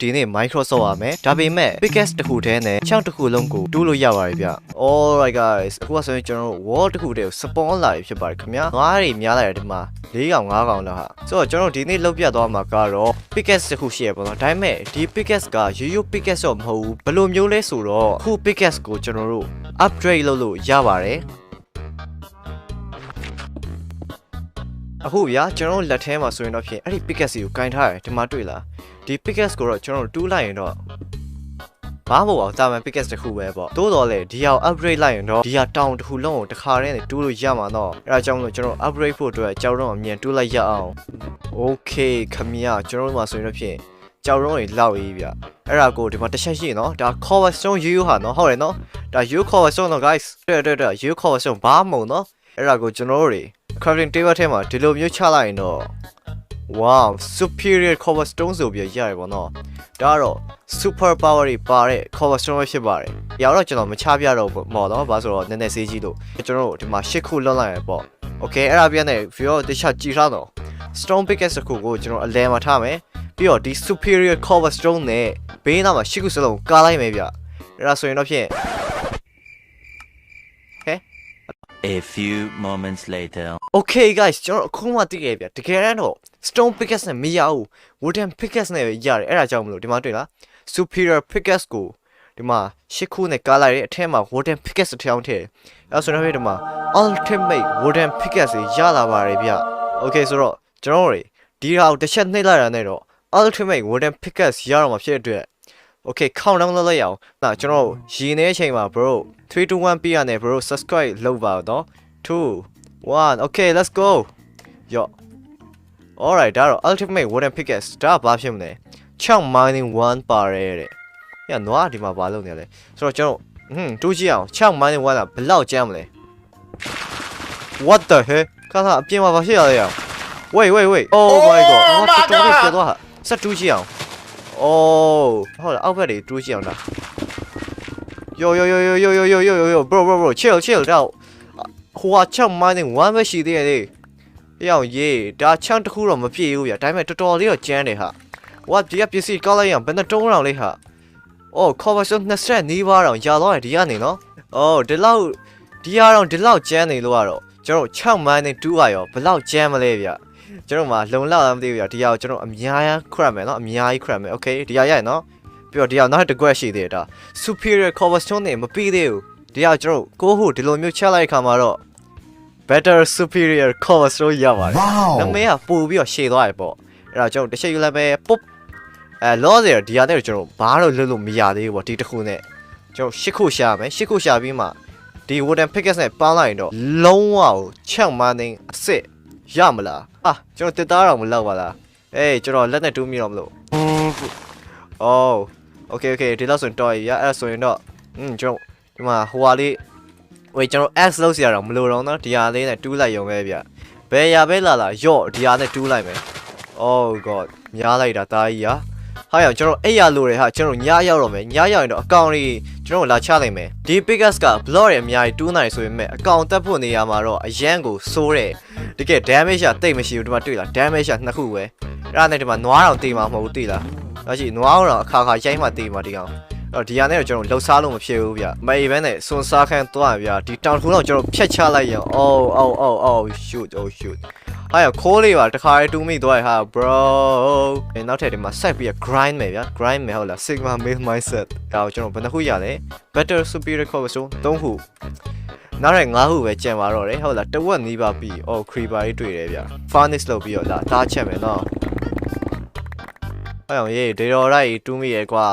ဒီနေ့ Microsoft ရမယ်ဒါပေမဲ့ Pickaxe တစ်ခုတည်းနဲ့ချောင်းတစ်ခုလုံးကိုတူးလို့ရပါတယ်ဗျ Alright guys အခုဆိုရင်ကျွန်တော်တို့ wall တစ်ခုတည်းကို spawn လာပြီဖြစ်ပါတယ်ခင်ဗျာငါးတွေများလာတယ်ဒီမှာ4ကောင်5ကောင်လောက်ဟာဆိုတော့ကျွန်တော်တို့ဒီနေ့လောက်ပြသွားမှာကတော့ Pickaxe တစ်ခုရှိရပေါ့နော်ဒါပေမဲ့ဒီ Pickaxe ကရိုးရိုး Pickaxe တော့မဟုတ်ဘူးဘယ်လိုမျိုးလဲဆိုတော့အခု Pickaxe ကိုကျွန်တော်တို့ upgrade လုပ်လို့ရပါတယ်အခုဗျာကျွန်တော်လက်ထဲမှာဆိုရင်တော့ဖြစ်အဲ့ဒီ Pickaxe ကိုကင်ထားတယ်ဒီမှာတွေ့လားဒီ Pickaxe ကိုတော့ကျွန်တော်တူးလိုက်ရင်တော့ဘာမှမဟုတ်အောင်တာမန် Pickaxe တစ်ခုပဲပေါ့တိုးတော့လေဒီဟာ upgrade လိုက်ရင်တော့ဒီဟာတောင်တစ်ခုလုံးကိုတစ်ခါတည်းနဲ့တူးလို့ရမှာတော့အဲ့ဒါကြောင့်မလို့ကျွန်တော် upgrade ဖို့အတွက်ကြောက်တော့အမြန်တူးလိုက်ရအောင် Okay ခမရကျွန်တော်တို့မှာဆိုရင်တော့ဖြစ်ကြောက်တော့တွေလောက်ရေးဗျအဲ့ဒါကိုဒီမှာတစ်ချက်ရှိနော်ဒါ cobblestone ရိုးဟာနော်ဟုတ်တယ်နော်ဒါရိုး cobblestone နော် guys တဲ့ရိုး cobblestone ဘာမှမဟုတ်နော်အဲ့ဒါကိုကျွန်တော်တို့တွေ crafting table ထဲမှာဒီလိုမျိုးချလိုက်ရင်တော့ wow superior cobblestone ဆိုပြီးရရပါတော့ဒါကတော့ super power တွေပါတဲ့ cobblestone ပဲဖြစ်ပါတယ်။ရောက်တော့ကျွန်တော်မချပြတော့ဘူးမော်တော့ဘာဆိုတော့နည်းနည်းစေးကြီးလို့ကျွန်တော်တို့ဒီမှာ8ခုလွတ်လိုက်ရပေါ့။ Okay အဲ့ဒါပြန်နေ view တခြားကြည့်ထားတော့ stone pickaxe တစ်ခုကိုကျွန်တော်အလဲမှာထားမယ်။ပြီးတော့ဒီ superior cobblestone နဲ့ဘေးနားမှာ8ခုစလုံးကားလိုက်မယ်ဗျ။အဲ့ဒါဆိုရင်တော့ဖြင့် A few moments later. Okay guys ကျွန်တော်အခုမှသိခဲ့ဗျတကယ်တော့ stone pickaxe နဲ့မရဘူး wooden pickaxe နဲ့ပဲရတယ်အဲ့ဒါကြောင့်မလို့ဒီမှာတွေ့လား superior pickaxe ကိုဒီမှာ8ခုနဲ့ကားလိုက်တဲ့အထက်မှာ wooden pickaxe တစ်ထောင်ထည့်အဲ့ဆိုတော့ဒီမှာ ultimate wooden pickaxe ရလာပါတယ်ဗျ Okay ဆိုတော့ကျွန်တော်တို့ဒီဟာကိုတစ်ချက်နှိပ်လိုက်ရတဲ့တော့ ultimate wooden pickaxe ရတော့မှာဖြစ်တဲ့အတွက် Okay count down လုပ်လိုက်ရအောင်ဒါကျွန်တော်ရည်နေတဲ့အချိန်မှာ bro 3 to 1 ပြရနေ bro subscribe လုပ်ပါတော့2 1 Okay let's go yo Alright ဒါတော့ ultimate wooden pickaxe ဒါဘာဖြစ်မလဲchunk mining 1ပါတယ်တဲ့ညနွားဒီမှာဘာလုပ်နေလဲဆိုတော့ကျွန်တော်တူးကြည့်အောင်chunk mining 1ကဘယ်လောက်ကျန်းမလဲ What the heck ခါအပြင်မှာဘာဖြစ်ရလဲရ Wait Oh my god တော်တော်ပြသွားဆက်တူးကြည့်အောင် Oh ဟုတ်လားအောက်ဘက်တွေတူးကြည့်အောင်ဒါ Yo bro chill တော့ဟိုကchunk mining 1ပဲရှိသေးတယ်လေရောင်ရေးဒါချမ်းတစ်ခုတော့မပြည့်ဘူးဗျာဒါပေမဲ့တော်တော်လေးတော့ကျန်းတယ်ဟာဟိုကဒီကပစ္စည်းကောက်လိုက်ရင်ဘယ်နှတုံးအောင်လေးဟာအော် cobblestone 20နီးပါးတော့ကြာတော့ဒီကနေနော်အော်ဒီလောက်ဒီကတော့ဒီလောက်ကျန်းနေလို့ကတော့ကျွန်တော်6မိုင်းနဲ့2ကရောဘယ်လောက်ကျန်းမလဲဗျာကျွန်တော်မှလုံလောက်လားမသိဘူးဗျာဒီဟာကိုကျွန်တော်အများကြီးခရက်မယ်နော်အများကြီးခရက်မယ် Okay ဒီဟာရရနော်ပြီးတော့ဒီဟာနောက်တစ်ခွက်ရှိသေးတယ်ဒါ superior cobblestone နဲ့မပြီးသေးဘူးဒီဟာကျွန်တော်ကိုဟိုဒီလိုမျိုးချက်လိုက်ခါမှာတော့better superior cobblestone ရပါတယ်။နာမည်ကပို့ပြီးတော့ရှည်သွားတယ်ပေါ့။အဲ့ဒါကျွန်တော်တစ်ချက်ယူလိုက်ပဲပုတ်လောဆယ်ဒီဟာနဲ့ကျွန်တော်ဘာလို့လွတ်လို့မရသေးဘူးပေါ့ဒီတစ်ခုနဲ့ကျွန်တော်8ခုရှာမယ်8ခုရှာပြီးမှဒီ wooden pickaxe နဲ့ပေါင်းလိုက်ရင်တော့လုံးဝကိုchunk mining အစ်စ်ရမလား။ကျွန်တော်တက်သားတော့မလောက်ပါလား။အေးကျွန်တော်လက်နဲ့တူးမိတော့မလို့။ Oh okay ဒီလောက်ဆိုရင်တော့ရအဲ့ဆိုရင်တော့ကျွန်တော်ဒီမှာဟိုဟာလေးဝေးကျွန်တော် X လောက်စီရတော့မလို့တော့နော်ဒီဟာလေးနဲ့တူးလိုက်ရုံပဲဗျဘယ်ရပဲလာရော့ဒီဟာနဲ့တူးလိုက်မယ် Oh god များလိုက်တာတာကြီးဟာဟာရောကျွန်တော်အဲ့ရလို့ရဟာကျွန်တော်ညရောက်တော့မယ်ညရောက်ရင်တော့အကောင်ကြီးကျွန်တော်လာချလိုက်မယ်ဒီ Pickaxe က block ရဲ့အများကြီးတူးနိုင်ဆိုပေမဲ့အကောင်တက်ဖို့နေရာမှာတော့အရန်ကိုစိုးတယ်တကယ် damage ကတိတ်မရှိဘူးဒီမှာတွေ့လား damage က2ခုပဲအဲ့ဒါနဲ့ဒီမှာနွားတောင်တေးမှာမဟုတ်ဘူးသိလားဒါရှိနွားတော့အခါရိုက်မှတေးမှာဒီကောင်တော့ဒီဟာနဲ့တော့ကျွန်တော်လှုပ်ရှားလို့မဖြစ်ဘူးဗျမေဘန်းနဲ့စွန်စားခန်းသွားဗျာဒီတောင်တစ်ခုတော့ကျွန်တော်ဖြတ်ချလိုက်ရင် Oh shoot ဟာရခိုးလေးပါတခါလေးတူးမိသွားရဟာ bro နောက်ထပ်ဒီမှာဆက်ပြီး grind မယ်ဗျာ grind မယ်ဟုတ်လား sigma mail mindset ဒါကိုကျွန်တော်ဘယ်နှခုရလဲ better superior cobblestone 3ခုနောက်ထပ်5ခုပဲကျန်ပါတော့တယ်ဟုတ်လားတဝက်နီးပါပြီ Oh creeper ကြီးတွေ့တယ်ဗျာ furnace လုပ်ပြီးတော့လာတားချက်မယ်နော်အဲ့အောင်ရေးဒေရော်လိုက်တူးမိရဲကွာ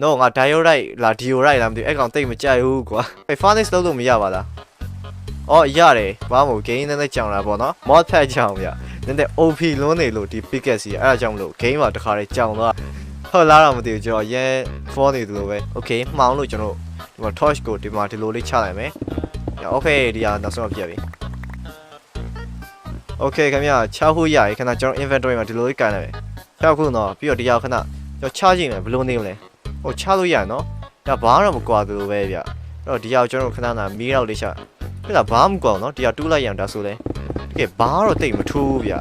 No ငါဒိုင်ယိုရိုက်လာဒီယိုရိုက်လာမသိဘူးအဲ့ကောင်တိတ်မကြိုက်ဘူးကွာ furnace လုပ်လို့မရပါလားအော်ရတယ်ဘာမို့ game နဲ့ကြောင်လာပေါ့နော် mod ဖက်ကြောင်ဗျနည်းနည်း OP လွန်းနေလို့ဒီ Pickaxe ကြီးအဲ့ဒါကြောင့်မလို့ game မှာတခါလေးကြောင်သွားဟုတ်လားတော့မသိဘူးကျွန်တော်ရဲ phone နေသလိုပဲ Okay မှောင်လို့ကျွန်တော်ဒီမှာ torch ကိုဒီမှာဒီလိုလေးချလိုက်မယ် Okay ဒီဟာနောက်ဆုံးပြပြီ Okay ခင်ဗျာ6ခုရရခဏကျွန်တော် inventory မှာဒီလိုလေးကန်လိုက်မယ်6ခုတော့ပြီးတော့ဒီဟာခဏကျွန်တော်ချကြည့်မယ်ဘယ်လိုနေမလဲဟိုချလို့ရနော်ဒါဘာမှမကွာသလိုပဲဗျအဲ့တော့ဒီဟာကျွန်တော်ခဏနာမီးတော့လေးချပြတာဘာမှမကွာနော်ဒီဟာတူးလိုက်ရအောင်ဒါဆိုလဲတကယ်ဘာတော့တိတ်မထူးဗျ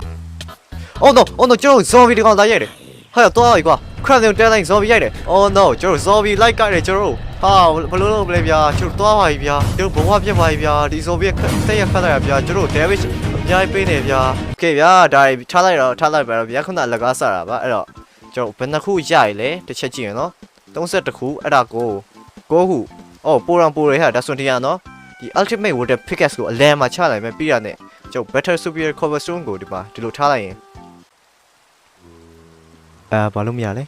Oh no ကျွန်တော် zombie တကောင်လာရိုက်တယ်ဟာတော့သွားပြီကွာ crap တွေတဲလိုက် zombie ရိုက်တယ် oh no ကျွန်တော် zombie like ကြတယ်ကျွန်တော်ဟာဘလို့လို့မလဲဗျာကျွန်တော်သွားပါပြီဗျာကျွန်တော်ဘဝပြတ်ပါပြီဗျာဒီ zombie တက်ရခတ်လိုက်တာဗျာကျွန်တော် damage အများကြီးပေးနေဗျာ okay ဗျာဒါထားလိုက်တော့ထားလိုက်ပါတော့ဗျာခုနလက်ကားစားတာပါအဲ့တော့ကျွန်တော်ဘယ်နှခုရရလဲတစ်ချက်ကြည့်ရနော်32ခုအဲ့ဒါကို9ခုအော်ပိုရန်ပိုရဟာဒါဆိုတရားနော်ဒီ ultimate water pickaxe ကိုအလဲမှာချလိုက်မယ်ပြီးရတဲ့ကျွန်တော် better superior cobblestone ကိုဒီမှာဒီလိုထားလိုက်ရင်ဘာလို့မရလဲ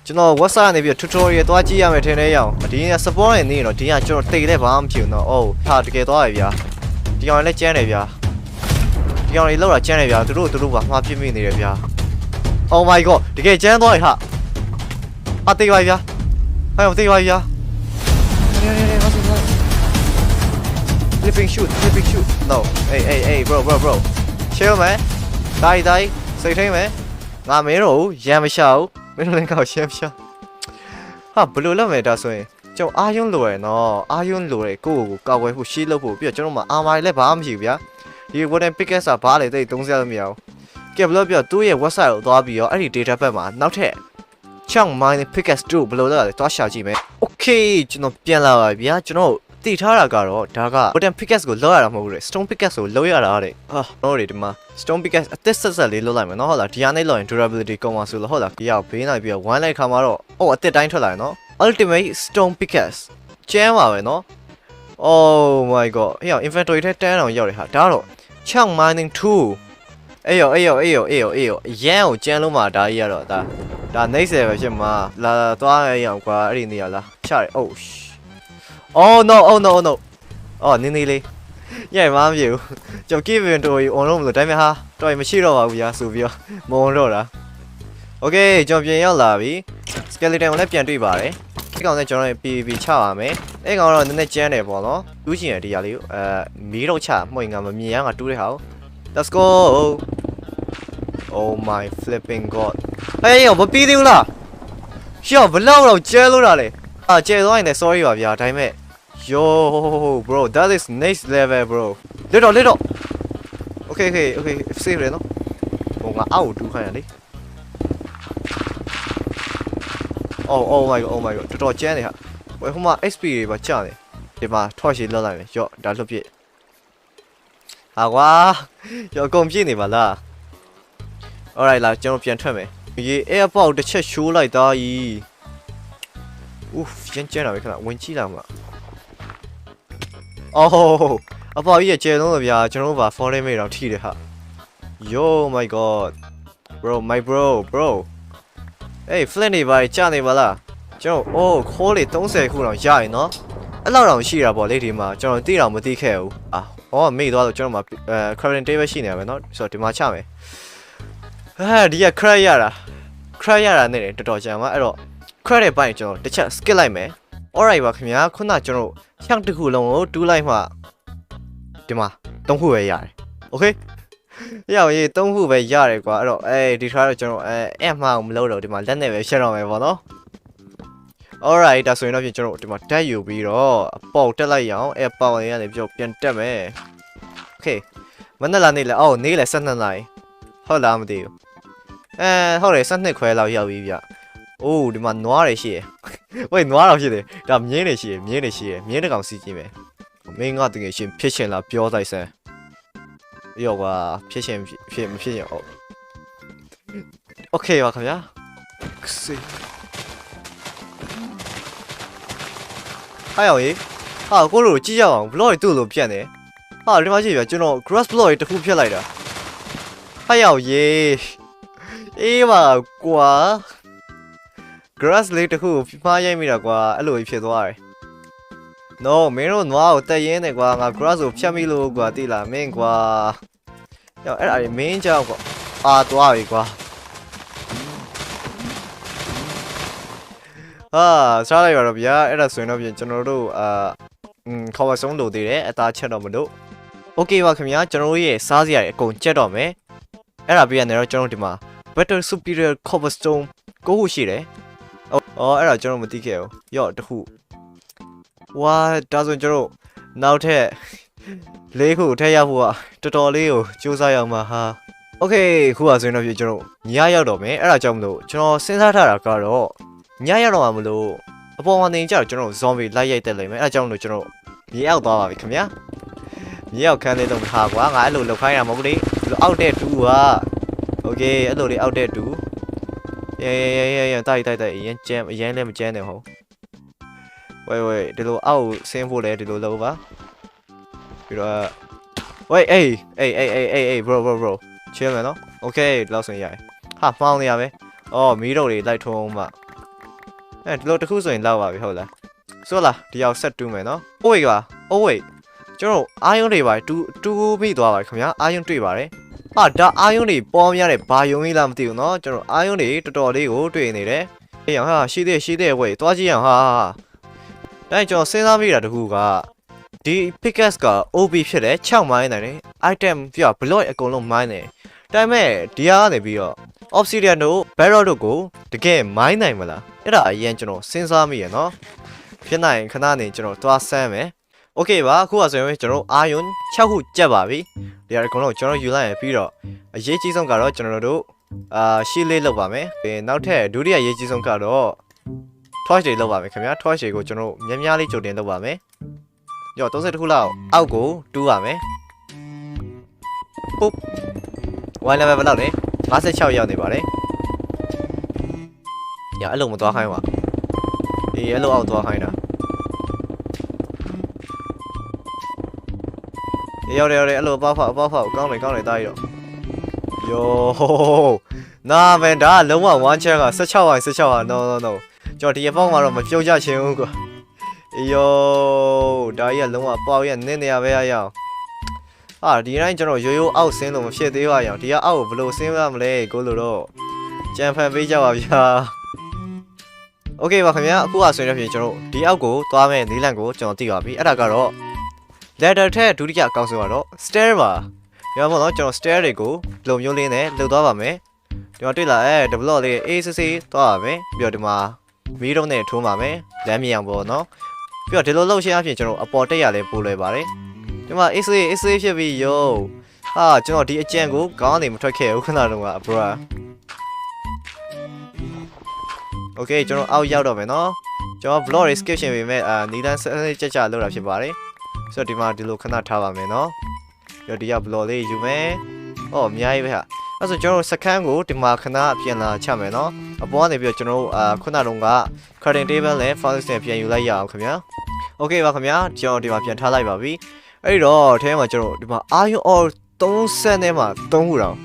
ကျွန်တော် website ကနေပြီး tutorial သွားကြည့်ရမယ်ထင်တယ်ရအောင်ဒီက support နေနေတော့ဒီကကျွန်တော်တိတ်လည်းဘာမှမဖြစ်ဘူးနော်အော်ဟာတကယ်သွားရဗျာဒီကောင်လည်းကျန်းတယ်ဗျာဒီကောင်လေးလောက်တာကျန်းတယ်ဗျာသူတို့ဘာမှားပြစ်မိနေတယ်ဗျာ oh my god တကယ်ကျန်းသွားရဟာအသေးပါဗျာဟဲ့သေးပါဗျာflipping shoot no hey bro chill man တိုင်းစိတ်ထိန်မယ်ငါမင်းတို့ရမ်းမရှောက်မင်းတို့လည်းကောက်ရှမ်းရှောက်ဟာဘယ်လိုလုပ်မလဲဒါဆိုရင်ကျွန်တော်အာယွန်းလိုရယ်နော်အာယွန်းလိုရယ်ကိုယ့်ကိုကောက်ဝဲဖို့ရှေ့လုပ်ဖို့ပြီးတော့ကျွန်တော်မှအာမိုင်လည်းဘာမှမရှိဘူးဗျာဒီ wooden pickaxe ဘာလဲတိတ်သုံးစရာမရဘူးကဲဘယ်လိုပြောသူ့ရဲ့ website ကိုသွားပြီးတော့အဲ့ဒီ data pack မှာနောက်ထပ် chunk mining pickaxe 2ဘယ်လိုလုပ်ရလဲသွားရှာကြည့်မယ် okay ကျွန်တော်ပြန်လာပါဗျာကျွန်တော်တည်ထားတာကတော့ဒါက wooden pickaxe ကိုလောက်ရတာမဟုတ်ဘူးလေ stone pickaxe ကိုလောက်ရတာတဲ့ဟာတော့ဒီမှာ stone pickaxe အသစ်ဆက်လေးလောက်လိုက်မယ်နော်ဟုတ်လားဒီကနေလောက်ရင် durability ကောင်းပါဆိုလို့ဟုတ်လားဒီရောက်ဘေးနိုင်ပြီးတော့ဝိုင်းလိုက်ခါမှာတော့အသစ်တိုင်းထွက်လာတယ်နော် ultimate stone pickaxe ကျန်းပါပဲနော် oh my god ဟေ့အောင် inventory ထဲတန်းအောင်ရောက်တယ်ဟာဒါတော့ chunk mining 2အေးရောရန်ကိုကျန်းလုံးမှာဒါကြီးရတော့ဒါနှိမ့်ဆယ်ပဲဖြစ်မှာလာသွားရအောင်ကွာအဲ့ဒီနေရာလားချတယ် oh no oh နင်းနေလေးညမမပြေဘူးကျွန်တော် keep inventory on လို့မလို့ဒါပေမဲ့ဟာတော်ရင်မရှိတော့ပါဘူးညာဆိုပြီးတော့မုံတော့တာ okay ကျွန်တော်ပြန်ရောက်လာပြီ skeleton ကိုလည်းပြန်တွေ့ပါတယ်ဒီကောင်နဲ့ကျွန်တော် PVP ချပါမယ်အဲ့ကောင်တော့နည်းနည်းကျန်းတယ်ပေါ့နော်တူးချင်တယ်ဒီຢာလေးကိုမီးတော့ချမှွင်ကမမြင်ရငါတူးတဲ့ဟာ let's go oh my flipping god ဟေးရောမပြီးသေးဘူးလားရှေ့ဘလောက်တော့ကျဲလို့တာလေကျဲသွားရင်လည်း sorry ပါဗျာဒါပေမဲ့ yo bro that is next level bro လက်တော့ okay save ရနော်ဟိုငါအောက်တူးခိုင်းရလေ oh my god တော်တော်ကျန်းနေဟာဝယ်ဟိုမှာ XP တွေပါကျတယ်ဒီမှာ torch လောက်လိုက်မယ်ရော့ဒါလွတ်ပြစ်ဟာကွာရောအကုန်ပြည့်နေပါလား alright လာကျွန်တော်ပြန်ထွက်မယ်ရေ airport တစ်ချက်ရှိုးလိုက်သားကြီး oof ကျန်းတာပဲခဏဝင်ကြည့်လာမှာ oh အပေါ်ကြီးကျဲလုံးလို့ဗျာကျွန်တော်တို့ပါ foreign mate တော့ထိတယ်ဟာ yo my god bro hey flint တွေပါကြာနေပါလားကျွန်တော်ခေါ်လေ30ခုတော့ရရင်နော်အဲ့လောက်တော့ရှိတာပေါ့လေဒီမှာကျွန်တော်သိတော့မသိခဲ့ဘူးမေ့သွားတော့ကျွန်တော်မှာcrafting table ရှိနေရမယ်နော်ဆိုတော့ဒီမှာချမယ်ဒီက crack ရတာနဲ့တော်တော်ကြာမှာအဲ့တော့ crack တဲ့ဘက်ကျွန်တော်တစ်ချက် skip လိုက်မယ် alright ပါခင်ဗျာခုနကျွန်တော်ချန့်တစ်ခုလုံးကိုတူးလိုက်မှဒီမှာ3ခုပဲရတယ် okay ရောက်ရေး3ခုပဲရတယ်ကွာအဲ့တော့ဒီထားတော့ကျွန်တော်အဲ့မှမလုပ်တော့ဒီမှာလက်နဲ့ပဲရှက်တော့မယ်ပေါ့နော် alright ဒါဆိုရင်တော့ကျွန်တော်ဒီမှာတက်ယူပြီးတော့ပေါက်တက်လိုက်ရအောင်ပေါက်ရရင်လည်းပြန်တက်မယ် okay မနေ့လာနေလဲနေလဲ12နာရီဟုတ်လားမသိဘူးဟုတ်တယ်12ခွဲလောက်ရောက်ပြီဗျအိုးဒီမှာနွားတွေရှိရယ်ဝေးနွားတော့ဖြစ်တယ်ဒါမြင်းတွေရှိရယ်မြင်းတစ်ကောင်စီးကြည့်မယ်မင်းကတကယ်ရှင်ဖြစ်ချင်လားပြောလိုက်စမ်းရောကွာဖြစ်ချင်မဖြစ်ချင်okay ပါခင်ဗျာဟာရောကြီးဟာကိုလိုကြည့်ရအောင် block တွေတူလို့ပြတ်နေဟာဒီမှာကြည့်ပြကျွန်တော် grass block တွေတစ်ခုဖြတ်လိုက်တာဟာရောကြီးအေးပါကွာ grass လေးတစ်ခုဖားရိုက်မိတာကွာအဲ့လိုဖြစ်သွားတယ် no မင်းတို့နွားကိုတက်ရင်းနေကွာငါ grass ကိုဖြတ်မိလို့ကွာတိလားမင်းကွာရောအဲ့ဒါမင်းကြောက်ကွာသွားပြီကွာစားလိုက်ရတော့ဗျာအဲ့ဒါဆိုရင်တော့ပြင်ကျွန်တော်တို့ခေါ်ပါဆုံးလို့သေးတယ်အသားချက်တော့မလို့ okay ပါခင်ဗျာကျွန်တော်တို့ရဲ့စားစရာတွေအကုန်ချက်တော့မယ်အဲ့ဒါပြီးရနေတော့ကျွန်တော်ဒီမှာ better superior cobblestone ကိုခုရှိတယ်အဲ့ဒါကျွန်တော်မသိခဲ့ဘူးရော့တခုဝါဒါဆိုကျွန်တော်နောက်ထပ်၄ခုထည့်ရဖို့ကတော်တော်လေးကိုစူးစမ်းရအောင်ပါဟာ Okay ခုကဆိုရင်တော့ကျွန်တော်ညရောက်တော့မယ်အဲ့ဒါကြောင့်မလို့ကျွန်တော်စဉ်းစားထားတာကတော့ညရောက်တော့မှမလို့အပေါ်မှာနေကြတော့ကျွန်တော် zombie လိုက်ရိုက်တက်လိမ့်မယ်အဲ့ဒါကြောင့်မလို့ကျွန်တော်မြေအောက်သွားပါပြီခင်ဗျာမြေအောက်ခန်းလေးတော့မထားကွာငါအဲ့လိုလောက်ခိုင်းတာမဟုတ်ဘူးလေဒီလိုအောက်တဲ့တူက Okay အဲ့လိုလေးအောက်တဲ့တူတိုက်အရင်ကြမ်းအရင်လည်းမကြမ်းနဲ့ဟုတ်ဝေးဒီလိုအောက်ဆင်းဖို့လဲဒီလိုလုပ်ပါပြီးတော့ဝေးအေး bro chill မယ်နော် Okay လောက်ဆိုရင်ရတယ်ဟာမှောင်းနေရပဲအော်မီးတော့တွေလိုက်ထုံးမှဒီလိုတစ်ခုဆိုရင်လောက်ပါပြီဟုတ်လားဆိုလားဒီရောက်ဆက်တူးမယ်နော် wait ကျွန်တော်အာယုံတွေပါတူးမိသွားပါခင်ဗျာအာယုံတွေ့ပါတယ်ဟာဒါအာယုံတွေပေါ်များတယ်ဘာယုံကြီးလားမသိဘူးနော်ကျွန်တော်အာယုံတွေတော်တော်လေးကိုတွေ့နေတယ်အေးအောင်ဟာရှိသေးဝေးသွားကြည့်အောင်ဟာဒါကျွန်တော်စဉ်းစားမိတာတခုကဒီ pickaxe က OB ဖြစ်တယ်6မိုင်းနိုင်တယ် item ပြ block အကုန်လုံးမိုင်းတယ်ဒါပေမဲ့ဒီဟာကနေပြီးတော့ obsidian တို့ barrel တို့ကိုတကယ်မိုင်းနိုင်မလားအဲ့ဒါအရင်ကျွန်တော်စဉ်းစားမိရနော်ဖြစ်နိုင်ခဏနေကျွန်တော်သွားဆမ်းမယ် Okay ပါအခုကဆိုရင်ကျွန်တော်အာယုံ6ခုကြက်ပါပြီဒီဟာအကုန်လုံးကျွန်တော်ယူလိုက်ရပြီးတော့အရေးကြီးဆုံးကတော့ကျွန်တော်တို့ရှေ့လေးလောက်ပါမယ်ပြီးနောက်ထပ်ဒုတိယအရေးကြီးဆုံးကတော့ torch တွေလောက်ပါမယ်ခင်ဗျာ torch တွေကိုကျွန်တော်များလေးကြိုတင်လောက်ပါမယ်ရော30ခုလောက်အောက်ကိုတူးပါမယ်ปุ๊บ wine level ဘယ်လောက်လဲ56ရောက်နေပါတယ်ညအဲ့လိုမသွားခိုင်းပါအေးအဲ့လိုအောက်သွားခိုင်းတာရောက်တယ်အဲ့လိုအပေါက်ဖောက်ကောင်းတယ်တားရတော့ယောနာမန်ဒါလုံးဝ1 check က16ဟာ no ကျွန်တော်ဒီအပေါက်မှာတော့မပြုတ်ကြချင်ဘူးကွာယောဒါကြီးကလုံးဝပေါက်ရနင်းနေရပဲရအောင်ဟာဒီတိုင်းကျွန်တော်ရိုးအောက်ဆင်းလို့မဖြစ်သေးပါအောင်ဒီကအောက်ကိုဘယ်လိုဆင်းရမလဲကိုလိုတော့ကြံဖန်ပေးကြပါဗျာ Okay ပါခင်ဗျာအခုကဆိုရင်တော့ကျွန်တော်ဒီအောက်ကိုသွားမယ်နီးလန့်ကိုကျွန်တော်သိပါပြီအဲ့ဒါကတော့ ladder ထက်ဒုတိယအကောင်းဆုံးကတော့ stair ပါဒီမှာပေါ့နော်ကျွန်တော် stair တွေကိုလုံမျိုးလေးနဲ့လှုပ်သွားပါမယ်ဒီမှာတွေ့လာဒီ block လေးအေးဆေးသွားပါမယ်ပြီးတော့ဒီမှာမီးတုံးနဲ့ထိုးပါမယ်လမ်းမြင်အောင်ပေါ့နော်ပြီးတော့ဒီလိုလှုပ်ရှင်းအဖြစ်ကျွန်တော်အပေါ်တက်ရလဲပို့လွယ်ပါတယ်ဒီမှာအေးဆေးဖြစ်ပြီးယောဟာကျွန်တော်ဒီအကြံကိုခေါင်းကနေမထွက်ခဲ့ဘူးခဏတုန်းက bro Okay ကျွန်တော်အောက်ရောက်တော့မယ်နော်ကျွန်တော် block description ပေးမယ်နီလန်ကြလောက်တာဖြစ်ပါတယ်ဆိုတော့ဒီမှာဒီလိုခဏထားပါမယ်နော်ပြီးတော့ဒီက block လေးယူမယ်အော်အများကြီးပဲဟာအဲ့ဆိုကျွန်တော်စခန်းကိုဒီမှာခဏပြန်လာချမယ်နော်အပေါ်ကနေပြီးတော့ကျွန်တော်ခုနတုန်းက crafting table နဲ့ foundation ပြန်ယူလိုက်ရအောင်ခင်ဗျာ Okay ပါခင်ဗျာကျွန်တော်ဒီမှာပြန်ထားလိုက်ပါပြီအဲ့တော့အဲမှာကျွန်တော်ဒီမှာ iron ore 30နဲ့မှာ3ခုတောင်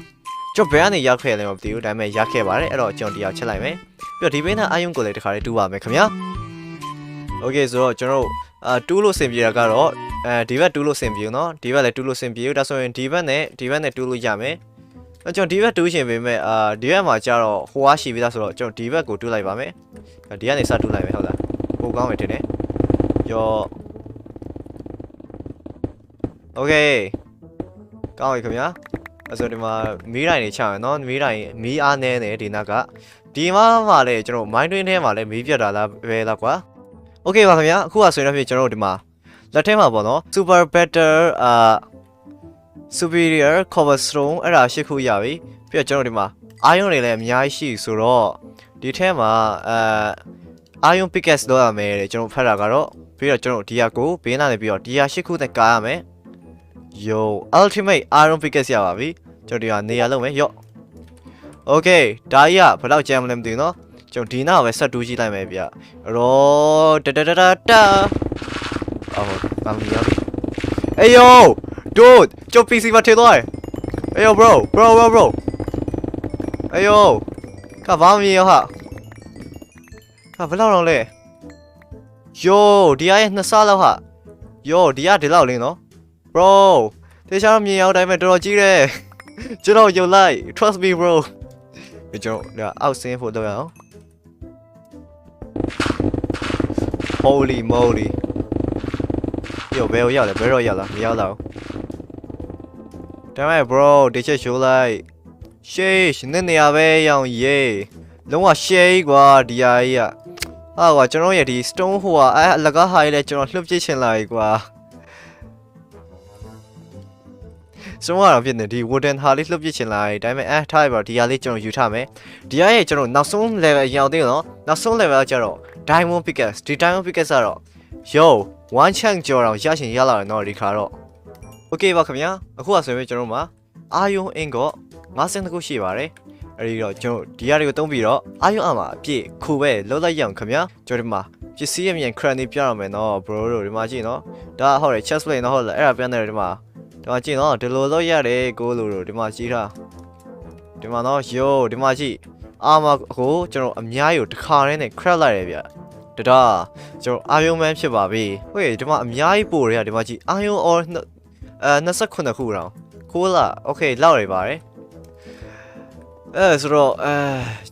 ကျွန်တော်ဘယ်ကနေရောက်ခဲ့လဲမသိဘူးဒါပေမဲ့ရခဲ့ပါတယ်အဲ့တော့ကျွန်တော်တရားချက်လိုက်မယ်ပြီးတော့ဒီဘင်းသားအာယုံကိုလည်းတခါလေးတူးပါမယ်ခင်ဗျာ Okay ဆိုတော့ကျွန်တော်တူးလို့ဆင်ပြေတာကတော့ဒီဘက်တူးလို့ဆင်ပြေနော်ဒီဘက်လည်းတူးလို့ဆင်ပြေဒါဆိုရင်ဒီဘက်နဲ့တူးလို့ရမယ်ကျွန်တော်ဒီဘက်တူးရှင်ပေမဲ့ဒီဘက်မှာကျတော့ဟိုအားရှိပြီးသားဆိုတော့ကျွန်တော်ဒီဘက်ကိုတူးလိုက်ပါမယ်ဒီကနေစတူးလိုက်မယ်ဟုတ်လားပိုကောင်းမယ်ထင်တယ်ရော Okay ကောင်းပြီခင်ဗျာအဲ့ဆိုဒီမှာမီးတိုင်နေချမယ်နော်မီးအားနေတယ်ဒီနောက်ကဒီမှာလည်းကျွန်တော် mine twin ထဲမှာလည်းမီးပြတ်တာလားပဲလားကွာ Okay ပါခင်ဗျာအခုကဆိုရင်တော့ကျွန်တော်တို့ဒီမှာလက်ထဲမှာပေါ့နော် super better superior cobblestone အဲ့ဒါ8ခုရပြီပြီးတော့ကျွန်တော်ဒီမှာ iron တွေလည်းအများကြီးရှိဆိုတော့ဒီထဲမှာiron pickaxe လောက်ရမယ်တဲ့ကျွန်တော်ဖတ်တာကတော့ပြီးတော့ကျွန်တော်ဒီဟာကိုဘေးနားနေပြီးတော့ဒီဟာ8ခုနဲ့ကားရမယ် Yo ultimate iron pickaxe ရပါပြီကျွန်တော်ဒီဟာနေရာလုံးမယ်ရော့ Okay ဒါကြီးကဘယ်တော့ကြမ်းမလဲမသိဘူးနော်ကျွန်တော်ဒီနားကိုပဲဆက်တူးကြည့်လိုက်မယ်ဗျရောတာအော်ဘာမရဘူး Hey yo dude ကျွန်တော် PC မှာထည့်သွားတယ် Hey yo bro Hey yo ကဘာမရဟာဘယ်လောက်တော့လဲ Yo ဒီအရဲ့2ဆလောက်ဟာ Yo ဒီကဒီလောက်လင်းနော် Bro တေချာမြင်အောင်တိုင်းမဲ့တော်တော်ကြီးတယ်ကျွန်တော်ယုံလိုက် Trust me bro ကျွန်တော်အောက်ဆင်းဖို့တော့ရအောင် Holy moly ယောဘယ်ရောက်လဲဘယ်တော့ရောက်လာမရောက်တော့ဒါမဲ့ bro ဒီချက်ရှိုးလိုက် sheesh နေရပဲရောင်ရေးလုံးဝ share ကွာဒီဟာကြီးอ่ะဟာကွာကျွန်တော်ရဲ့ဒီ stone ဟိုอ่ะအလကားဟာကြီးလဲကျွန်တော်လှုပ်ပြစ်ချင်လာပြီကွာ စုံကတော့ဖြစ်နေဒီ wooden ဟာလေးလှုပ်ပြချင်လိုက်ဒါပေမဲ့ထားရပါဒီဟာလေးကျွန်တော်ယူထားမယ်ဒီဟာရဲ့ကျွန်တော်နောက်ဆုံး level ရောက်သေးတော့နောက်ဆုံး level ကျတော့ diamond pickaxe ဒီ diamond pickaxe ကတော့ yo one chunk ကျော်တော့ရရှင်ရလာတယ်နော်ဒီခါတော့ okay ပါခင်ဗျာအခုကဆိုရင်ကျွန်တော်မှာအာယုံအင်ကော52ခုရှိပါတယ်အဲဒီတော့ကျွန်တော်ဒီဟာတွေကိုသုံးပြီးတော့အာယုံအမှာအပြည့်ခုပဲလောက်လိုက်ရအောင်ခင်ဗျာကျွန်တော်ဒီမှာပစ္စည်းရမြန် cranny ပြရမယ်နော် bro တို့ဒီမှာကြည့်နော်ဒါဟုတ်တယ် chest plate နော်ဟုတ်လားအဲ့ဒါပြန်တယ်ဒီမှာကြည့်နော်ဒီလိုလောက်ရတယ်ကိုလိုတို့ဒီမှာကြည့်ထားဒီမှာနော် yo ဒီမှာကြည့်အာမကိုကျွန်တော်အများကြီးကိုတစ်ခါတည်းနဲ့ crack လိုက်ရဗျဒါကျွန်တော်အာယုံမန်းဖြစ်ပါပြီဟေးဒီမှာအများကြီးပို့ရဒီမှာကြည့်အာယုံ or 29ခုတောင်ခိုးလား okay လောက်ရပါတယ်ဆိုတော့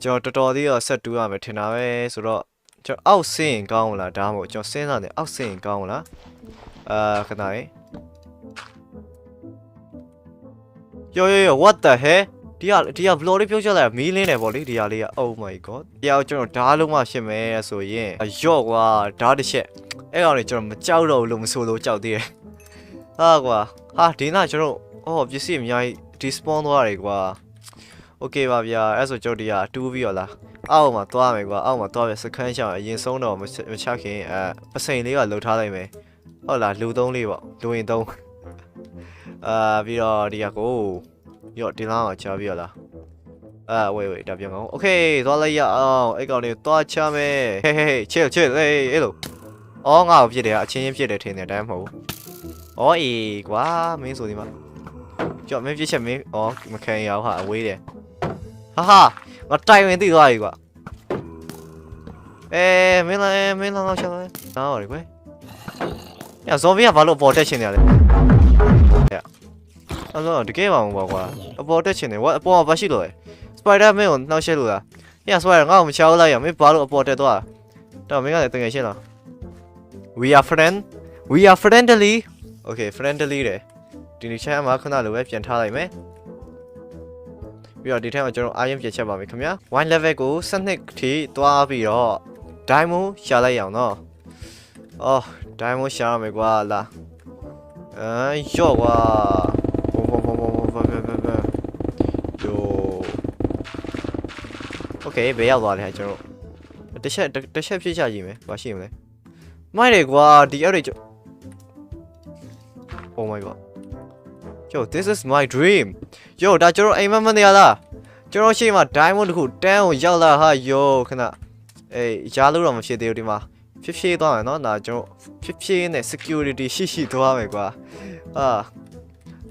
ကျွန်တော်တော်တော်လေးတော့ဆက်တူးရမယ်ထင်တာပဲဆိုတော့ကျွန်တော်အောက်ဆင်းရင်ကောင်းလားဒါမှမဟုတ်ကျွန်တော်စဉ်းစားနေအောက်ဆင်းရင်ကောင်းလားခဏလေးyo what the hell ဒီက vlog လေးပြောချလိုက်တာမီးလင်းတယ်ပေါ့လေဒီဟာလေးက oh my god ဒီဟာကျွန်တော်ဓာတ်လုံးမှရှင်းမယ်ဆိုရင်ရော့ကွာဓာတ်တစ်ချက်အဲ့ကောင်လေးကျွန်တော်မကြောက်တော့ဘူးလို့မဆိုလို့ကြောက်သေးတယ်ဟာကွာဟာဒီနာကျွန်တော်ပစ္စည်းအများကြီး spawn သွားတယ်ကွာ okay ပါဗျာအဲ့ဆိုကျွန်တော်ဒီဟာတူးပြီးတော့လားအောက်မှာသွားမယ်ကွာအောက်မှာသွားပြစခန်းချောင်းအရင်ဆုံးတော့မချခင်ပစိန်လေးကလှုပ်ထားလိုက်မယ်ဟုတ်လားလူသုံးလေးပေါ့လူရင်သုံးပြီးတော့ဒီကကိုရော့ဒီလားကိုချပြီးတော့လားဝေးဒါပြန်ကောင်း okay သွားလိုက်ရအောင်အဲ့ကောင်လေးသွားချမယ်ဟေးချစ်ဟေးအဲ့လိုငါ့ကိုဖြစ်တယ်အချင်းချင်းဖြစ်တယ်ထင်တယ်တိုင်းမဟုတ်ဘူးအေးကွာမင်းဆိုဒီမှာကြောက်မင်းပြစ်ချက်မင်းမခံရအောင်ဟာအဝေးတယ်ဟာငါတိုင်ဝင်သိသွားပြီကွာမင်းလာချလိုက်နားပါလေကွယ်ညဇော်ဘီကဘာလို့ပေါ်တက်ချင်နေရလဲအဲ့တော့တကယ်ပါမပေါ့ကွာအပေါ်တက်ချင်တယ်အပေါ်ဘာရှိလို့လဲစပိုက်ဒါမင်းကိုနှောက်ရှက်လို့လားညစပိုက်ဒါငါ့ကိုမချောလိုက်ရမင်းဘာလို့အပေါ်တက်သွားတော့မင်းကလည်းတကယ်ရှင်းလား we are friendly okay friendly တယ်ဒီနေ့ချမ်းမှာခဏလိုပဲပြန်ထားလိုက်မယ်ပြီးတော့ဒီထက်မှာကျွန်တော်အာရုံပြချက်ပါမယ်ခင်ဗျာ one level ကို12ထိသွားပြီးတော့ diamond ရှာလိုက်ရအောင်နော်diamond ရှာရမယ်ကွာလာရော့ကွာokay ဘယ်ရောက်သွားလဲကျွန်တော်တစ်ချက်ဖြစ်ချကြည့်မယ်ဘာရှိမလဲမိုက်တယ်ကွာဒီအဲ့တွေoh my god yo this is my dream yo ဒါကျွန်တော်အိမ်မနေရလားကျွန်တော်ရှိမှ diamond တခုတန်းကိုရောက်လာဟာ yo ခဏရားလို့တော့မဖြစ်သေးဘူးဒီမှာဖြည်းသွားမယ်နော်ဒါကျွန်တော်ဖြည်းနဲ့ security ရှိသွားမယ်ကွာ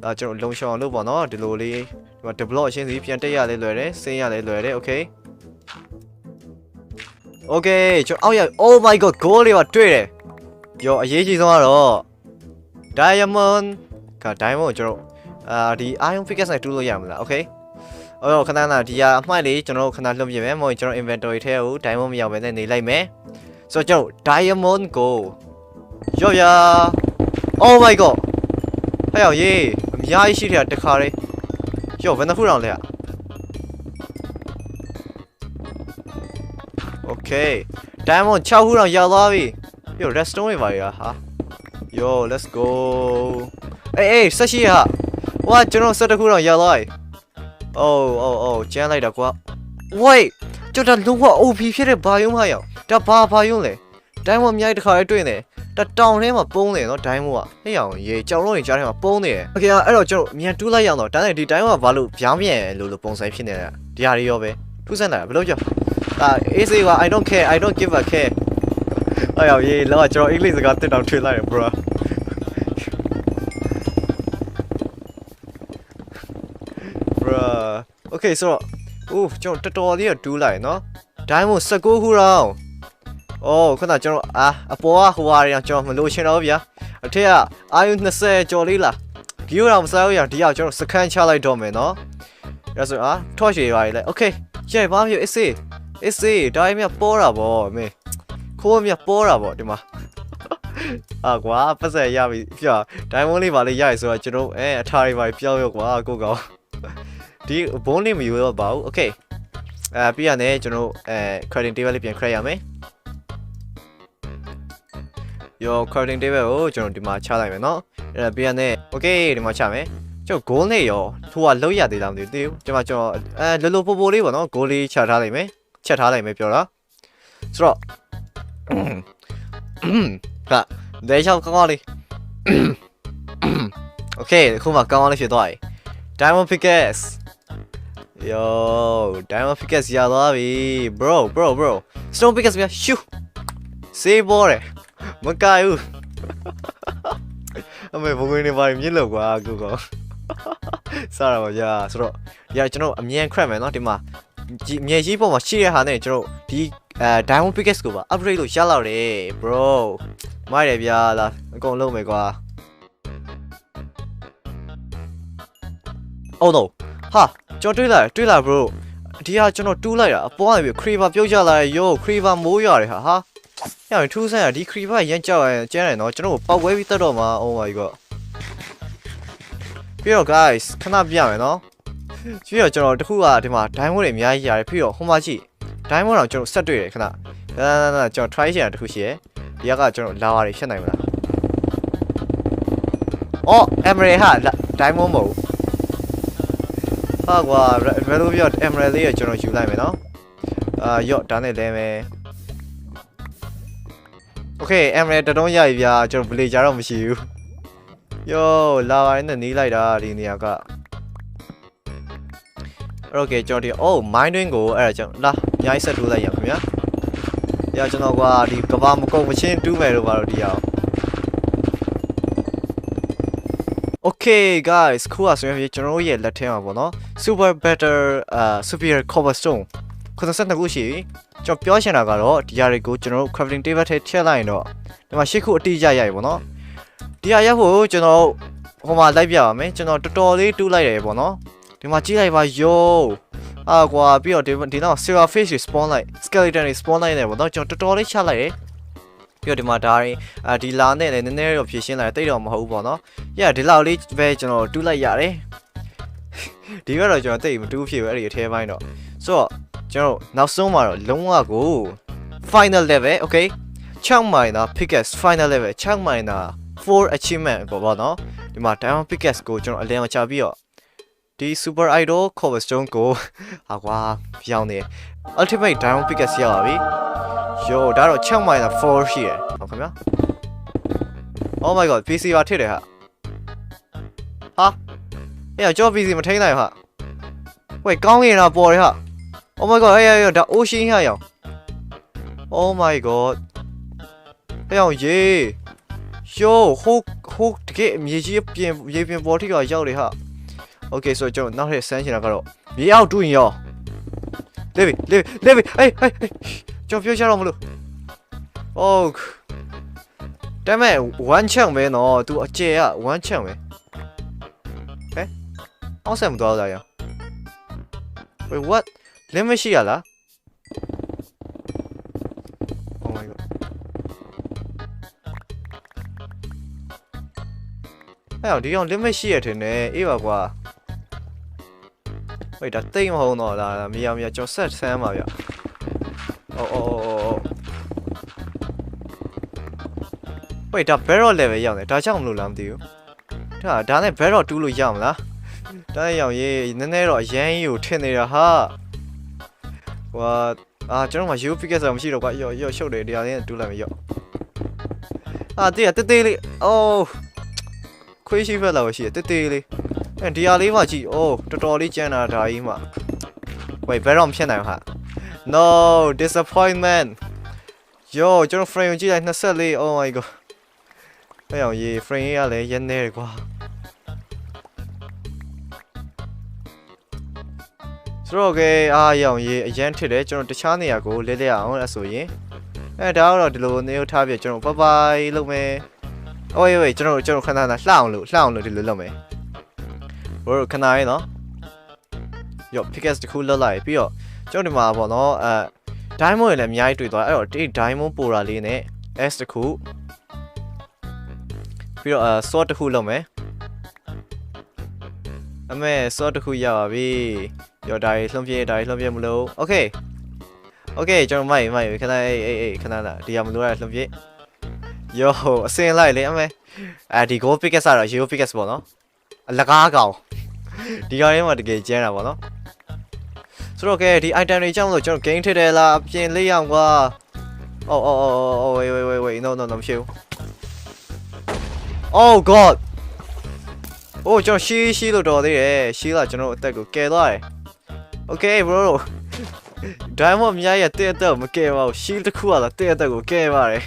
ဒါကျွန်တော်လုံရှောင်လို့ပေါ့နော်ဒီလိုလေးဒီမှာ develop အရှင်းစီပြန်တက်ရလဲလွယ်တယ်ဆင်းရလဲလွယ်တယ် okay okay ကျွန်တော်အောက်ရ oh my god goal လေးပါတွေ့တယ် yo အရေးကြီးဆုံးကတော့ diamond က diamond ကိုကျွန်တော်ဒီ iron pickaxe နဲ့တူးလို့ရမလား okay ခဏဒီကအမှိုက်လေးကျွန်တော်ခဏလွှတ်ပြမယ်မဟုတ်ကျွန်တော် inventory ထဲကို diamond မရောက်ဘဲနဲ့နေလိုက်မယ်ဆိုတော့ကျွန်တော် diamond ကိုရော့ရ oh my god ဟဲ့အောင်ရေးအများကြီးရှိတယ်တခါလေးရော့ဘယ်နှခုတောင်လဲokay diamond 6ခုတောင်ရောက်သွားပြီရော redstone တွေပါရဟာ yo let's go ဆက်ရှိဟာဝါကျွန်တော်7ခုတောင်ရောက်သွားပြီကျန်းလိုက်တာကွာ wait ကျွန်တော်လုံးဝ OP ဖြစ်တဲ့ဘာယုံမရောက်ဒါဘာယုံလဲဒိုင်းမအများကြီးတစ်ခါလေးတွေ့နေဒါတောင်ထဲမှာပုံးနေနော်ဒိုင်းမကဟဲ့အောင်ရေကြောင်လုံးတွေကြားထဲမှာပုံးနေတယ်โอเคအဲ့တော့ကျွန်တော်မြန်တူးလိုက်ရအောင်တော့ဒါနဲ့ဒီဒိုင်းမကဘာလို့ပြောင်းပြန်လို့ပုံစံဖြစ်နေတာဒီဟာတွေရောပဲထူးဆန်းတာဘယ်လိုကြောAC က I don't care I don't give a care အဲ့ရောက်ရေလောကကျွန်တော်အင်္ဂလိပ်စကားတက်တောင်ထွေလိုက်ရ bro okay ဆိုတော့ကျွန်တော်တော်လေးတူးလိုက်နော်ဒိုင်းမို့19ခုတောင်ခဏကျွန်တော်အပေါ်ကဟိုဟာတွေကျွန်တော်မလို့ချင်တော့ဗျာအထက်ကအာယု20ကျော်လေးလားဂီယိုတော့မစားရအောင်ဒီအောင်ကျွန်တော်စကန်ချလိုက်တော့မယ်နော်အဲ့ဆိုထော့ရှည်ပါလေ okay ရိုက်ပါမျိုး AC ဒိုင်းမြပေါ်တာဗောမင်းခိုးမြပေါ်တာဗောဒီမှာကွာပတ်ဆက်ရပြီပြဒိုင်းမွန်းလေးပါလေရရဆိုတော့ကျွန်တော်အထာတွေပါပြောင်းရောကွာကိုကောင်ဒီဘုံလေးမယူတော့ပါဘူး okay ပြီးရနေကျွန်တော်crafting table လေးပြန် create ရမယ် yo crafting table ကိုကျွန်တော်ဒီမှာချလိုက်မယ်နော်ပြီးရနေ okay ဒီမှာချမယ် ကျွန်တော် goal နဲ့ရောထိုးကလောက်ရသေးလားမသိဘူးဒီမှာကျွန်တော်လောလောပိုပိုလေးပေါ့နော် goal လေးချထားလိုက်မယ်ချက်ထားလိုက်မယ်ပြောတာဆိုတော့ဟာဒဲချောင်းကောင်းကောင်းလေး Okay ခုမှကောင်းကောင်းလေးဖြစ်သွားပြီ Diamond Pickaxe Yo Diamond Pickaxe ရသွားပြီ bro Stone Pickaxe ပြရှူစေးပေါ်တယ်မကိုင်ဘူးအမေဘုံဝင်နေပါမြစ်လို့ကွာကူကောစားရပါကြာဆိုတော့ကျွန်တော်အမြန် crap မယ်နော်ဒီမှာမြေကြီးပေါ်မှာရှိတဲ့ဟာနဲ့ကျွန်တော်ဒီ Diamond Pickaxe ကိုပါ upgrade လို့ရလောက်တယ် bro မိုက်တယ်ဗျာလားအကုန်လုံးမယ်ကွာ Oh no ဟာကျွန်တော်တွေ့လာ bro ဒီဟာကျွန်တော်တူးလိုက်တာအပေါ်ကနေပြီး creeper ပြုတ်ကျလာတယ် yo creeper မိုးရတယ်ဟာညထူးဆန်းရဒီ creeper ရမ်းကြောက်ရကျန်းတယ်နော်ကျွန်တော်ပောက်ဝဲပြီးတက်တော့မှာ oh my god ပြီးတော့ guys ခဏပြမယ်နော်ပြီးတော့ကျွန်တော်တခုကဒီမှာ diamond တွေအများကြီးရတယ်ပြီးတော့ဟိုမှာကြည့် diamond တော့ကျွန်တော်ဆက်တွေ့တယ်ခဏနာကျွန်တော် try ချင်တာတခုရှိရယ်ဒီကကျွန်တော် lava တွေဖြတ်နိုင်မလားအော် emerald ဟာ diamond မဟုတ်ဟာကွာ value ပြ emerald လေးကိုကျွန်တော်ယူလိုက်မယ်နော်ရော့ဒါနဲ့လဲမယ် Okay emerald တတုံးရပြီဗျာကျွန်တော် villager တော့မရှိဘူး Yo လာပါနဲ့နီးလိုက်တာဒီနေရာက Okay ကျွန်တော်ဒီ oh mine twin ကိုအဲ့ဒါကျွန်တော်လာအများကြီးဆက်တူးလိုက်ရအောင်ခင်ဗျာညကျွန်တော်ကွာဒီကဘာမကုန်မချင်းတူးမယ်လို့ပါတော့ဒီအောင် Okay guys ခုကဆိုရင်ကျွန်တော်တို့ရဲ့လက်ထဲမှာပေါ့နော် super better superior cobblestone 92ခုရှိပြီကျွန်တော်ပြောချင်တာကတော့ဒီຢာတွေကိုကျွန်တော်တို့ crafting table ထဲထည့်လိုက်ရင်တော့ဒီမှာ8ခုအတိအကျရပြီပေါ့နော်ဒီဟာရဖို့ကျွန်တော်ဟိုမှာလိုက်ပြပါမယ်ကျွန်တော်တော်တော်လေးတူးလိုက်တယ်ပေါ့နော်ဒီမှာကြည့်လိုက်ပါ yo ကွာပြီးတော့ဒီနောက် silver fish တွေ spawn လိုက် skeleton တွေ spawn လိုက်နေပေါ့နော်ကျွန်တော်တော်တော်လေးချလိုက်တယ်ပြီးတော့ဒီမှာဒါရင်းဒီလာနဲ့လည်းနည်းနည်းတော့ဖြည့်ရှင်းလိုက်တိတ်တော့မဟုတ်ဘူးပေါ့နော်ဒီလောက်လေးပဲကျွန်တော်တူးလိုက်ရတယ်ဒီကတော့ကျွန်တော်တိတ်မတူးဖြစ်ဘူးအဲ့ဒီအထဲပိုင်းတော့ဆိုတော့ကျွန်တော်နောက်ဆုံးမှာတော့လုံးဝကို final level okay chunk miner pickaxe final level chunk miner 4 achievement ပေါ့နော်ဒီမှာ diamond pickaxe ကိုကျွန်တော်အလင်းမချပြီးတော့ဒီ super idol cobblestone ကိုဟာကွာပြောင်းနေ ultimate diamond pickaxe ရပါပြီ yo ဒါတော့ chunk miner 4ရှိတယ်ဟုတ်ခင်ဗျာ oh my god PC ပါထစ်တယ်ဟာကျွန်တော် PC မထိန်းနိုင်ဟာဝေးကောင်းရင်တော့ပေါ်တယ်ဟာ Oh my god ဒါ ocean ဟာရောင် Oh my god ရောင်ရေဟိုတကယ်မြေကြီးပြင်ပေါ်ထိကရောက်တယ်ဟာ Okay ဆိုကျွန်တော်နောက်ထပ်ဆန်းချင်တာကတော့မြေအောက်တူးရင်ရောလေပြီကျွန်တော်ပြောချတော့မလို့ Oh ဒါမဲ့ one chunk ပဲနော် तू အကျယ်က one chunk ပဲအောက်ဆက်မသွားတော့ရအောင် Wait what limit ရှိရလား Oh my god ဒီအောင် limit ရှိရထင်တယ်အေးပါကွာ Wait ဒါတိတ်မဟုတ်တော့ဒါမြေကျွန်တော်ဆက်ဆန်းပါဗျ Oh Wait ဒါ barrel level ရောက်နေဒါကြောင့်မလို့လားမသိဘူးဒါနဲ့ barrel တူးလို့ရမလားဒါနဲ့ရောင်ရေးနည်းနည်းတော့အရန်ကြီးကိုထင်နေတာဟာကွာကျွန်တော်မှ you pickaxe ဆိုတာမရှိတော့ကွာရော့ရှုပ်တယ်တရားလေးနဲ့တူးလိုက်မယ်ရော့တေးတေးလေး oh ခွေးရှိဖက်လာရှိတယ်တေးလေးဒီဟာလေးမှကြည့် oh တော်တော်လေးကျန်းတာဒါကြီးမှ wait ဘယ်တော့မဖြစ်နိုင်ဟာ no disappointment yo ကျွန်တော် frame ကိုကြည့်လိုက်24 oh my god အဲ့အောင်ရေး frame ရလဲရနေတယ်ကွာဆိုတော့ကဲရောင်ရေးအရန်ထစ်တယ်ကျွန်တော်တခြားနေရာကိုလဲလဲအောင်အဲ့ဆိုရင်ဒါတော့ဒီလိုနေထားပြကျွန်တော်ဘိုင်လုပ်မယ်။ဝေးကျွန်တော်ခဏလှအောင်လို့ဒီလိုလုပ်မယ်။ဘို့ခဏရေးနော်။ရော့ pickaxe တခုလွတ်လိုက်ပြီးတော့ကျွန်တော်ဒီမှာပေါ့နော်diamond တွေလည်းအများကြီးတွေ့သွားအဲ့တော့ဒီ diamond ပိုတာလေးနဲ့ S တခုပြီးတော့sword တခုလုပ်မယ်။အမေ sword တခုရပါပြီ။ရောဒါရီလှုံ့ပြမလို့ Okay ကျွန်တော်မိုက်ခဏခဏလာဒီရမလို့ရလှုံ့ပြ Yo အစင်လိုက်လေအမေဒီ gold pickaxe ကတော့ yellow pickaxe ပေါ့နော် အလကားကောင်ဒီကောင်လေးမှာတကယ်ကျန်းတာပေါ့နော်ဆိုတော့ကဲဒီ item တွေကြောင့်မလို့ကျွန်တော် gain ထစ်တယ်လားအပြင်လေးအောင်ကွာoh wait no မရှိဘူး oh god အိုးကျွန်တော်ရှိလို့တော်သေးတယ်ရှိလာကျွန်တော်အသက်ကိုကယ်သွားတယ် okay bro ဒိုင်းမော့မြားရဲ့တဲ့အသက်ကိုမကယ်ပါဘူးရှိတစ်ခုကလာတဲ့အသက်ကိုကယ်ပါတယ်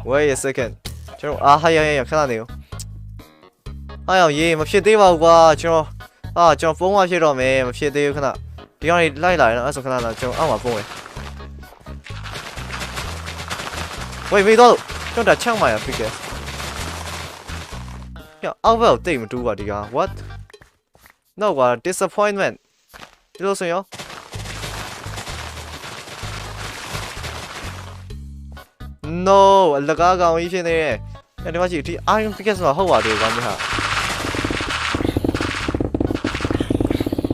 wait a second ကျွန်တော်ဟာရခဏနေဦးဟာရရေးမဖြစ်သေးပါဘူးကွာကျွန်တော်ဖုန်းမဖြစ်တော့မယ်မဖြစ်သေးဘူးခဏဒီကောင်ကြီးလိုက်လာတယ်နော်အဲ့ဆိုခဏလာကျွန်တော်အောက်မှာဖုန်းဝင် wait မေးတော့ကျွန်တော်ချောင်းမှာရဖြစ်ခဲ့ညအောက်ဘက်ကိုတိတ်မတူးပါဒီကောင် what no ကွာ disappointment ဒီလိုဆိုရောno အလကားကောင်ကြီးဖြစ်နေတယ်။ဒီမှာကြည့်ဒီ iron pickaxe မှာဟုတ်ပါတယ်ကွာမြေဟာ။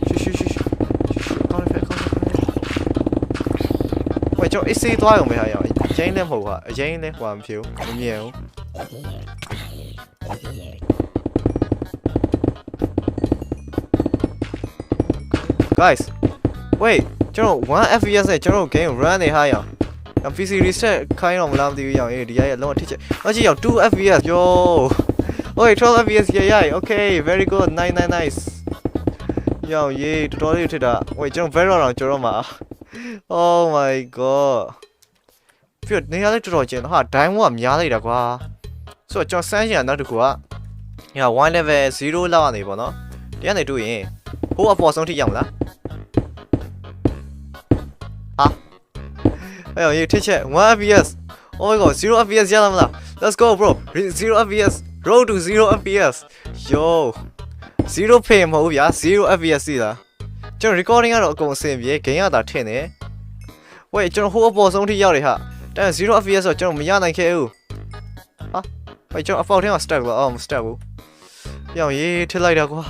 ရှူကောင်းတယ်။ဝေးကျွန်တော်အစ်စေးသွားအောင်မြေဟာရအောင်။အရင်လည်းမဟုတ်ပါအရင်လည်းဟွာမဖြစ်ဘူးမမြင်ဘူး။ Guys wait ကျွန်တော်1 FPS နဲ့ကျွန်တော် game run နေဟာရအောင်။ PC reset ခိုင်းတော့မလားမသိဘူးရအောင်ဒီရရဲ့လုံးဝထိချက်။အကြည့်ရအောင်2 FPS yo okay 12 FPS ရ okay very good nice ရအောင်ရေးတော်တော်လေးထစ်တာဝေးကျွန်တော် very တော့ကျွန်တော်မှာ oh my god ပြည့်နေရာလေးတော်တော်ကျင်းဟာဒိုင်းဝကများလိုက်တာကွာဆိုတော့ကျွန်တော်စမ်းချင်တာနောက်တစ်ခုကည1 level 0လောက်ကနေပေါ့နော်တရားနေတွေ့ရင်ဟိုအပေါ်ဆုံးထိရောက်မလား哎呦，这切1 FPS， oh my god 0 FPS ရလားမလား let's go bro 0 FPS road to 0 FPS yo 0 pay မဟုတ်ဗျာ0 FPS စီလားကျွန်တော် recording ကတော့အကုန်အဆင်ပြေ game ရတာထင်တယ်ဝေးကျွန်တော်ဟိုအပေါ်ဆုံးထိရောက်တယ်ဟာဒါ0 FPS ဆိုကျွန်တော်မရနိုင်ခဲ့ဘူးဟာဝေးကျွန်တော်အပေါက်ထဲမှာ stack လားအော်မ stack ဘူးပြောင်းရေးထစ်လိုက်တာကွာ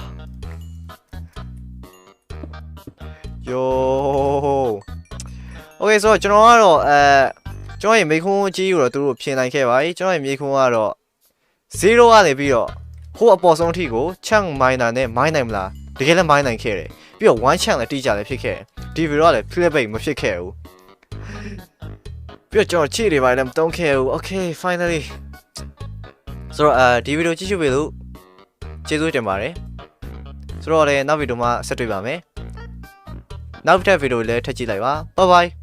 yo okay ဆိုတော့ကျွန်တော်ကတော့ကျွန်တော်ရဲ့မိခွန်းကြီးကိုတော့သူတို့ဖြင်နိုင်ခဲ့ပါပြီကျွန်တော်ရဲ့မိခွန်းကတော့0ကနေပြီးတော့ဟိုအပေါ်ဆုံးထိကို chunk miner နဲ့ mine နိုင်မလားတကယ်လည်း mine နိုင်ခဲ့တယ်ပြီးတော့ one chunk လည်းတိကျလည်းဖြစ်ခဲ့တယ်ဒီ video ကလည်း playback မဖြစ်ခဲ့ဘူးပြီးတော့ကျွန်တော်ခြေတွေပါလည်းမတုံးခဲ့ဘူး okay finally ဆိုတော့ဒီ video ကြည့်ရှုပေးလို့ကျေးဇူးတင်ပါတယ်ဆိုတော့လည်းနောက် video မှာဆက်တွေ့ပါမယ်နောက်ထပ် video လည်းထပ်ကြည့်လိုက်ပါ bye bye